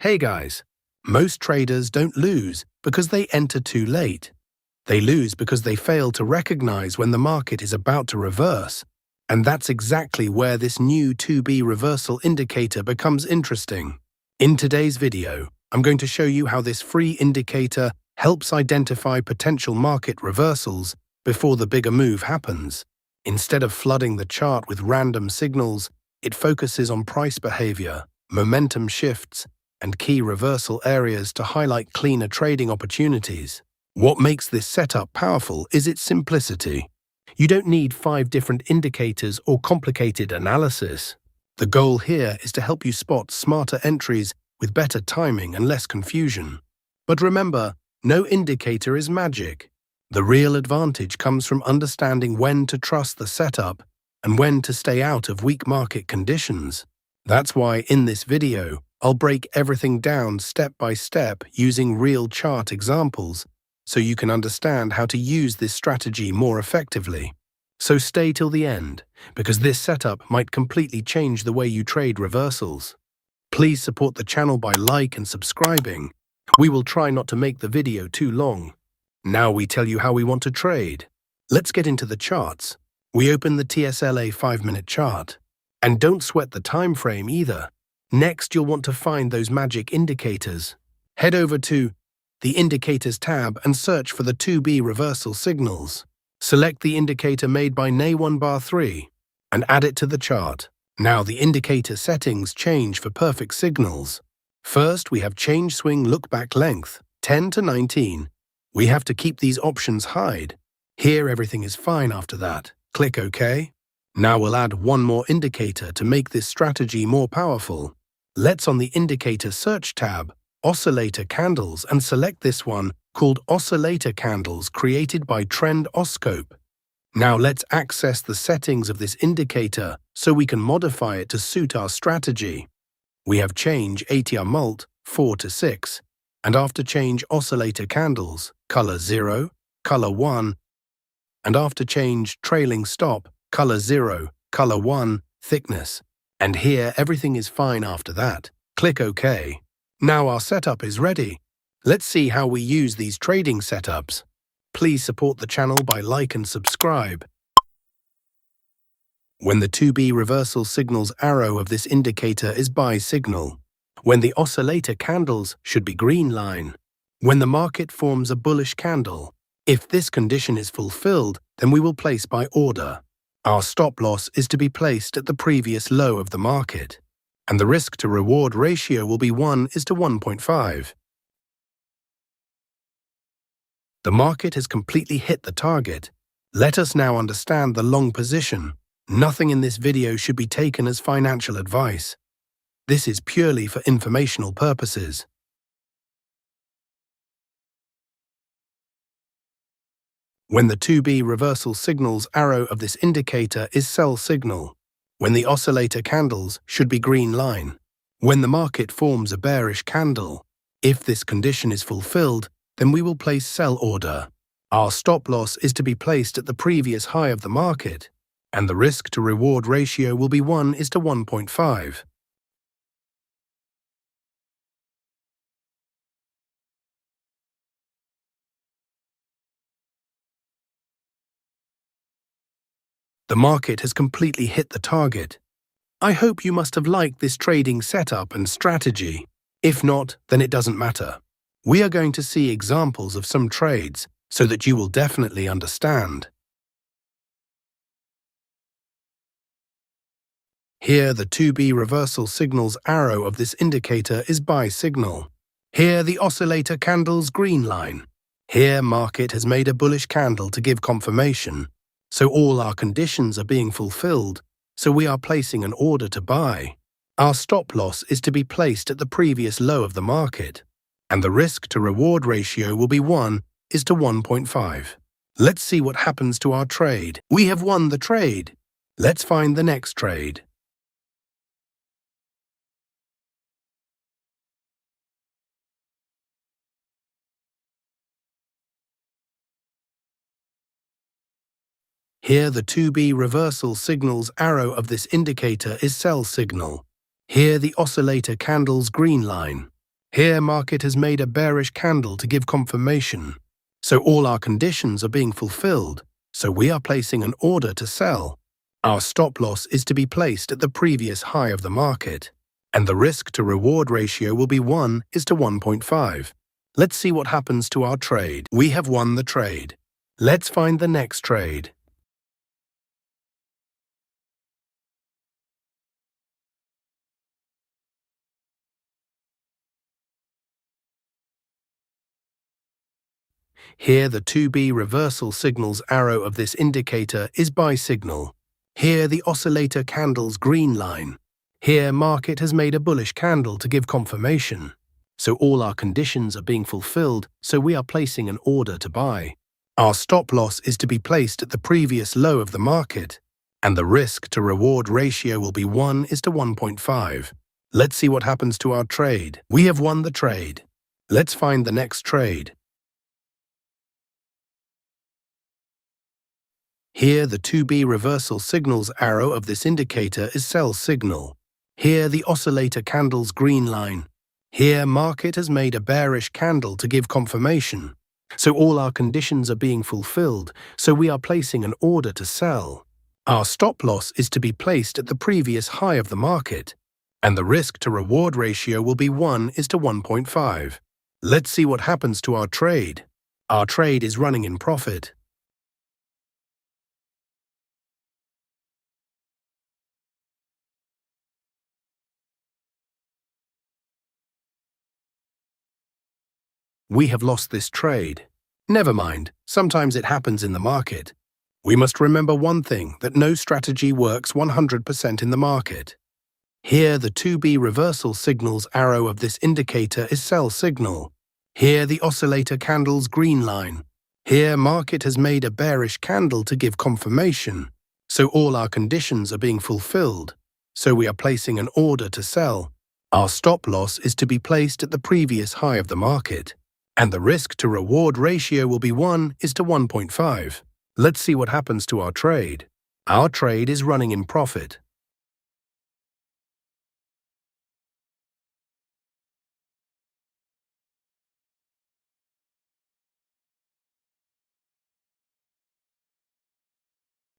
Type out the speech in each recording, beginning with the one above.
Hey guys, most traders don't lose because they enter too late. They lose because they fail to recognize when the market is about to reverse. And that's exactly where this new 2B reversal indicator becomes interesting. In today's video, I'm going to show you how this free indicator helps identify potential market reversals before the bigger move happens. Instead of flooding the chart with random signals, it focuses on price behavior, momentum shifts, and key reversal areas to highlight cleaner trading opportunities. What makes this setup powerful is its simplicity. You don't need 5 different indicators or complicated analysis. The goal here is to help you spot smarter entries with better timing and less confusion. But remember, no indicator is magic. The real advantage comes from understanding when to trust the setup and when to stay out of weak market conditions. That's why in this video, I'll break everything down step by step using real chart examples so you can understand how to use this strategy more effectively. So stay till the end, because this setup might completely change the way you trade reversals. Please support the channel by and subscribing. We will try not to make the video too long. Now we tell you how we want to trade. Let's get into the charts. We open the TSLA 5-minute chart. And don't sweat the time frame either. Next, you'll want to find those magic indicators. Head over to the Indicators tab and search for the 2B reversal signals. Select the indicator made by NA1 bar 3 and add it to the chart. Now the indicator settings change for perfect signals. First, we have change swing look-back length, 10 to 19. We have to keep these options hide. Here everything is fine after that. Click OK. Now we'll add one more indicator to make this strategy more powerful. Let's on the Indicator Search tab, Oscillator Candles, and select this one called Oscillator Candles created by Tradingoscope. Now let's access the settings of this indicator so we can modify it to suit our strategy. We have change ATR Mult 4 to 6, and after change Oscillator Candles, color 0, color 1, and after change Trailing Stop, color 0, color 1, thickness. And here everything is fine after that. Click OK. Now our setup is ready. Let's see how we use these trading setups. Please support the channel by and subscribe. When the 2B reversal signals arrow of this indicator is buy signal. When the oscillator candles should be green line. When the market forms a bullish candle. If this condition is fulfilled, then we will place buy order. Our stop loss is to be placed at the previous low of the market, and the risk-to-reward ratio will be 1:1.5. The market has completely hit the target. Let us now understand the long position. Nothing in this video should be taken as financial advice. This is purely for informational purposes. When the 2B reversal signals arrow of this indicator is sell signal. When the oscillator candles should be green line. When the market forms a bearish candle. If this condition is fulfilled, then we will place sell order. Our stop loss is to be placed at the previous high of the market, and the risk-to-reward ratio will be 1:1.5. The market has completely hit the target. I hope you must have liked this trading setup and strategy. If not, then it doesn't matter. We are going to see examples of some trades so that you will definitely understand. Here the 2B reversal signals arrow of this indicator is buy signal. Here the oscillator candles green line. Here market has made a bullish candle to give confirmation. So all our conditions are being fulfilled, so we are placing an order to buy. Our stop loss is to be placed at the previous low of the market, and the risk-to-reward ratio will be 1:1.5. Let's see what happens to our trade. We have won the trade. Let's find the next trade. Here the 2B reversal signals arrow of this indicator is sell signal. Here the oscillator candles green line. Here, market has made a bearish candle to give confirmation. So all our conditions are being fulfilled, so we are placing an order to sell. Our stop loss is to be placed at the previous high of the market, and the risk-to-reward ratio will be 1:1.5. Let's see what happens to our trade. We have won the trade. Let's find the next trade. Here, the 2B reversal signals arrow of this indicator is buy signal. Here, the oscillator candle's green line. Here, market has made a bullish candle to give confirmation. So all our conditions are being fulfilled, so we are placing an order to buy. Our stop loss is to be placed at the previous low of the market, and the risk-to-reward ratio will be 1:1.5. Let's see what happens to our trade. We have won the trade. Let's find the next trade. Here, the 2B reversal signals arrow of this indicator is sell signal. Here, the oscillator candle's green line. Here, market has made a bearish candle to give confirmation. So all our conditions are being fulfilled, so we are placing an order to sell. Our stop loss is to be placed at the previous high of the market, and the risk-to-reward ratio will be 1:1.5. Let's see what happens to our trade. Our trade is running in profit. We have lost this trade. Never mind, sometimes it happens in the market. We must remember one thing, that no strategy works 100% in the market. Here, the 2B reversal signals arrow of this indicator is sell signal. Here, the oscillator candle's green line. Here, market has made a bearish candle to give confirmation. So all our conditions are being fulfilled. So we are placing an order to sell. Our stop loss is to be placed at the previous high of the market, and the risk-to-reward ratio will be 1:1.5. Let's see what happens to our trade. Our trade is running in profit.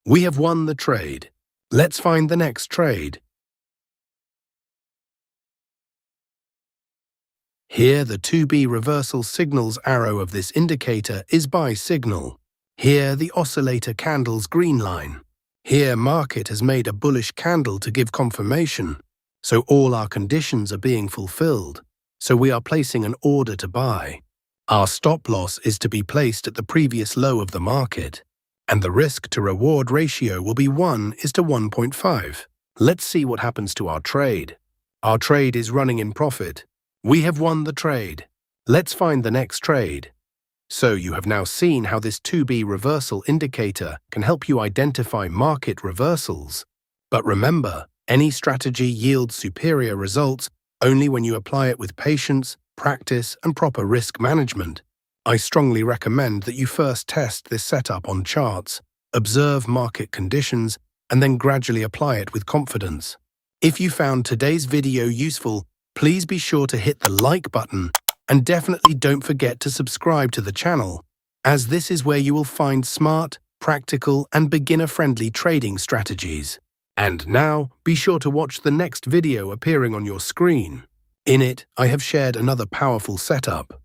We have won the trade. Let's find the next trade. Here, the 2B reversal signals arrow of this indicator is buy signal. Here, the oscillator candle's green line. Here, market has made a bullish candle to give confirmation. So all our conditions are being fulfilled. So we are placing an order to buy. Our stop loss is to be placed at the previous low of the market, and the risk-to-reward ratio will be 1:1.5. Let's see what happens to our trade. Our trade is running in profit. We have won the trade. Let's find the next trade. So you have now seen how this 2B reversal indicator can help you identify market reversals. But remember, any strategy yields superior results only when you apply it with patience, practice, and proper risk management. I strongly recommend that you first test this setup on charts, observe market conditions, and then gradually apply it with confidence. If you found today's video useful, please be sure to hit the like button, and definitely don't forget to subscribe to the channel, as this is where you will find smart, practical, and beginner-friendly trading strategies. And now, be sure to watch the next video appearing on your screen. In it, I have shared another powerful setup.